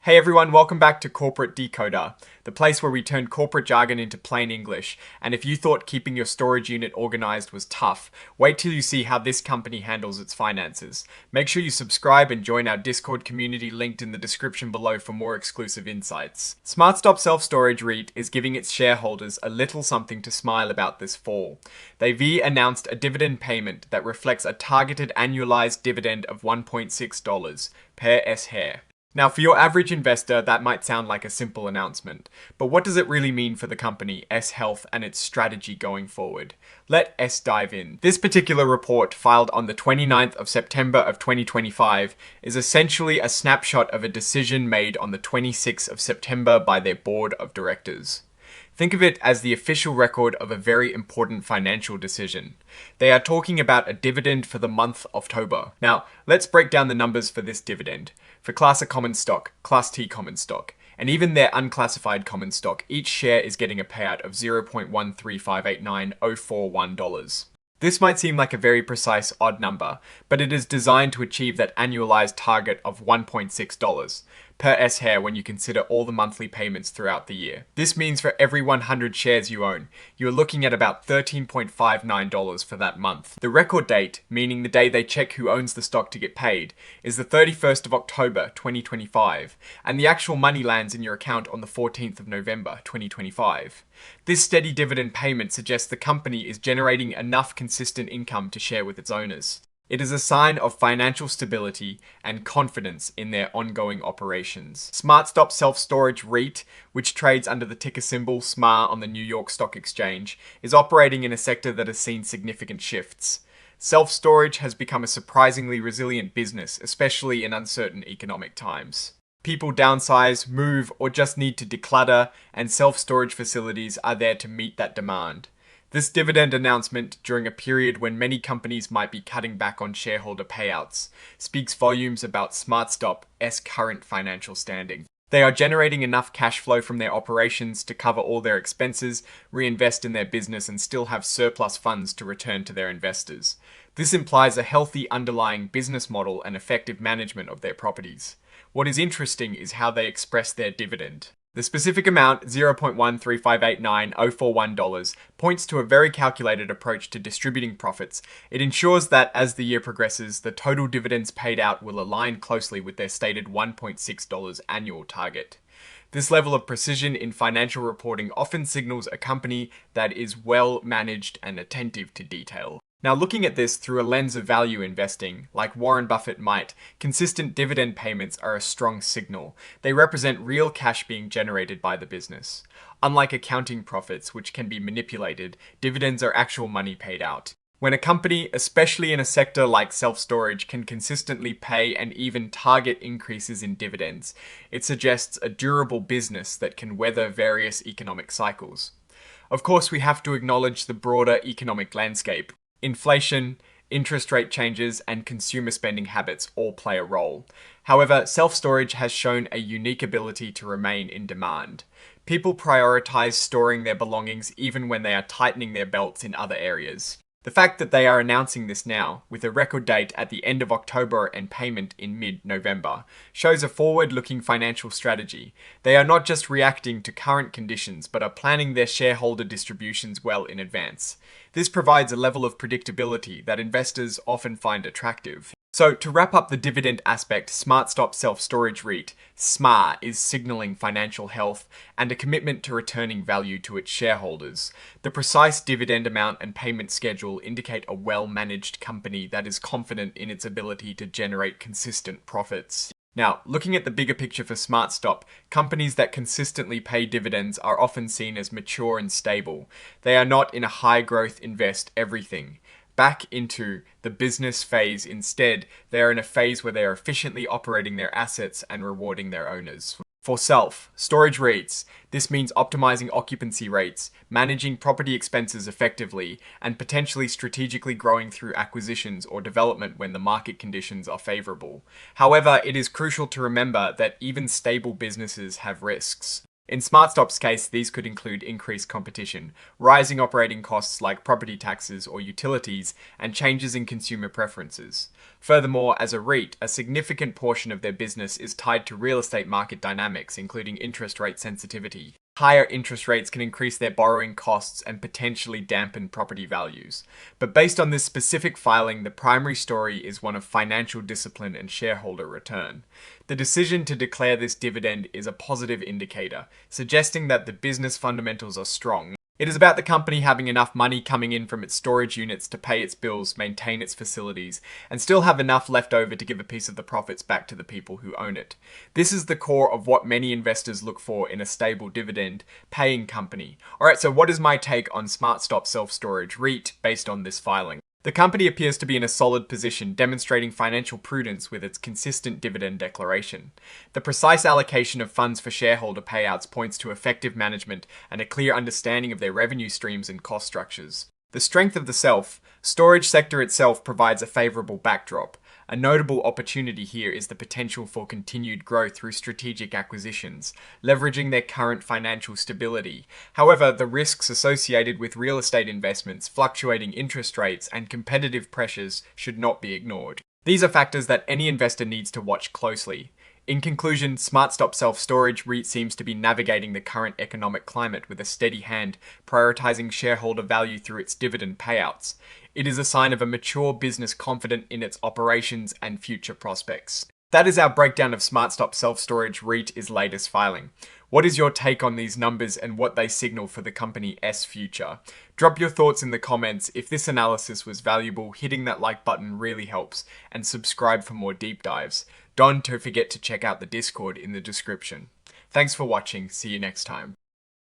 Hey everyone, welcome back to Corporate Decoder, the place where we turn corporate jargon into plain English. And if you thought keeping your storage unit organized was tough, wait till you see how this company handles its finances. Make sure you subscribe and join our Discord community linked in the description below for more exclusive insights. SmartStop Self-Storage REIT is giving its shareholders a little something to smile about this fall. They announced a dividend payment that reflects a targeted annualized dividend of $1.6 per share. Now, for your average investor, that might sound like a simple announcement, but what does it really mean for the company, S Health, and its strategy going forward? Let S dive in. This particular report, filed on the 29th of September of 2025, is essentially a snapshot of a decision made on the 26th of September by their board of directors. Think of it as the official record of a very important financial decision. They are talking about a dividend for the month of October. Now, let's break down the numbers for this dividend. For Class A common stock, Class T common stock, and even their unclassified common stock, each share is getting a payout of $0.13589,041. This might seem like a very precise odd number, but it is designed to achieve that annualized target of $1.6 per share when you consider all the monthly payments throughout the year. This means for every 100 shares you own, you are looking at about $13.59 for that month. The record date, meaning the day they check who owns the stock to get paid, is the 31st of October 2025, and the actual money lands in your account on the 14th of November 2025. This steady dividend payment suggests the company is generating enough consistent income to share with its owners. It is a sign of financial stability and confidence in their ongoing operations. SmartStop Self-Storage REIT, which trades under the ticker symbol SMAR on the New York Stock Exchange, is operating in a sector that has seen significant shifts. Self-storage has become a surprisingly resilient business, especially in uncertain economic times. People downsize, move, or just need to declutter, and self-storage facilities are there to meet that demand. This dividend announcement, during a period when many companies might be cutting back on shareholder payouts, speaks volumes about SmartStop's current financial standing. They are generating enough cash flow from their operations to cover all their expenses, reinvest in their business, and still have surplus funds to return to their investors. This implies a healthy underlying business model and effective management of their properties. What is interesting is how they express their dividend. The specific amount, $0.13589,041, points to a very calculated approach to distributing profits. It ensures that as the year progresses, the total dividends paid out will align closely with their stated $1.6 annual target. This level of precision in financial reporting often signals a company that is well managed and attentive to detail. Now, looking at this through a lens of value investing, like Warren Buffett might, consistent dividend payments are a strong signal. They represent real cash being generated by the business. Unlike accounting profits, which can be manipulated, dividends are actual money paid out. When a company, especially in a sector like self-storage, can consistently pay and even target increases in dividends, it suggests a durable business that can weather various economic cycles. Of course, we have to acknowledge the broader economic landscape. Inflation, interest rate changes, and consumer spending habits all play a role. However, self-storage has shown a unique ability to remain in demand. People prioritize storing their belongings even when they are tightening their belts in other areas. The fact that they are announcing this now, with a record date at the end of October and payment in mid-November, shows a forward-looking financial strategy. They are not just reacting to current conditions, but are planning their shareholder distributions well in advance. This provides a level of predictability that investors often find attractive. So, to wrap up the dividend aspect, SmartStop Self-Storage REIT, SMAR, is signaling financial health and a commitment to returning value to its shareholders. The precise dividend amount and payment schedule indicate a well-managed company that is confident in its ability to generate consistent profits. Now, looking at the bigger picture for SmartStop, companies that consistently pay dividends are often seen as mature and stable. They are not in a high-growth invest everything back into the business phase. Instead, they are in a phase where they are efficiently operating their assets and rewarding their owners. For self-storage REITs, this means optimizing occupancy rates, managing property expenses effectively, and potentially strategically growing through acquisitions or development when the market conditions are favorable. However, it is crucial to remember that even stable businesses have risks. In SmartStop's case, these could include increased competition, rising operating costs like property taxes or utilities, and changes in consumer preferences. Furthermore, as a REIT, a significant portion of their business is tied to real estate market dynamics, including interest rate sensitivity. Higher interest rates can increase their borrowing costs and potentially dampen property values. But based on this specific filing, the primary story is one of financial discipline and shareholder return. The decision to declare this dividend is a positive indicator, suggesting that the business fundamentals are strong. It is about the company having enough money coming in from its storage units to pay its bills, maintain its facilities, and still have enough left over to give a piece of the profits back to the people who own it. This is the core of what many investors look for in a stable dividend-paying company. Alright, so what is my take on SmartStop Self-Storage REIT based on this filing? The company appears to be in a solid position, demonstrating financial prudence with its consistent dividend declaration. The precise allocation of funds for shareholder payouts points to effective management and a clear understanding of their revenue streams and cost structures. The strength of the self-storage sector itself provides a favorable backdrop. A notable opportunity here is the potential for continued growth through strategic acquisitions, leveraging their current financial stability. However, the risks associated with real estate investments, fluctuating interest rates, and competitive pressures should not be ignored. These are factors that any investor needs to watch closely. In conclusion, SmartStop Self-Storage REIT seems to be navigating the current economic climate with a steady hand, prioritizing shareholder value through its dividend payouts. It is a sign of a mature business confident in its operations and future prospects. That is our breakdown of SmartStop Self-Storage REIT's latest filing. What is your take on these numbers and what they signal for the company's future? Drop your thoughts in the comments. If this analysis was valuable, hitting that like button really helps, and subscribe for more deep dives. Don't forget to check out the Discord in the description. Thanks for watching. See you next time.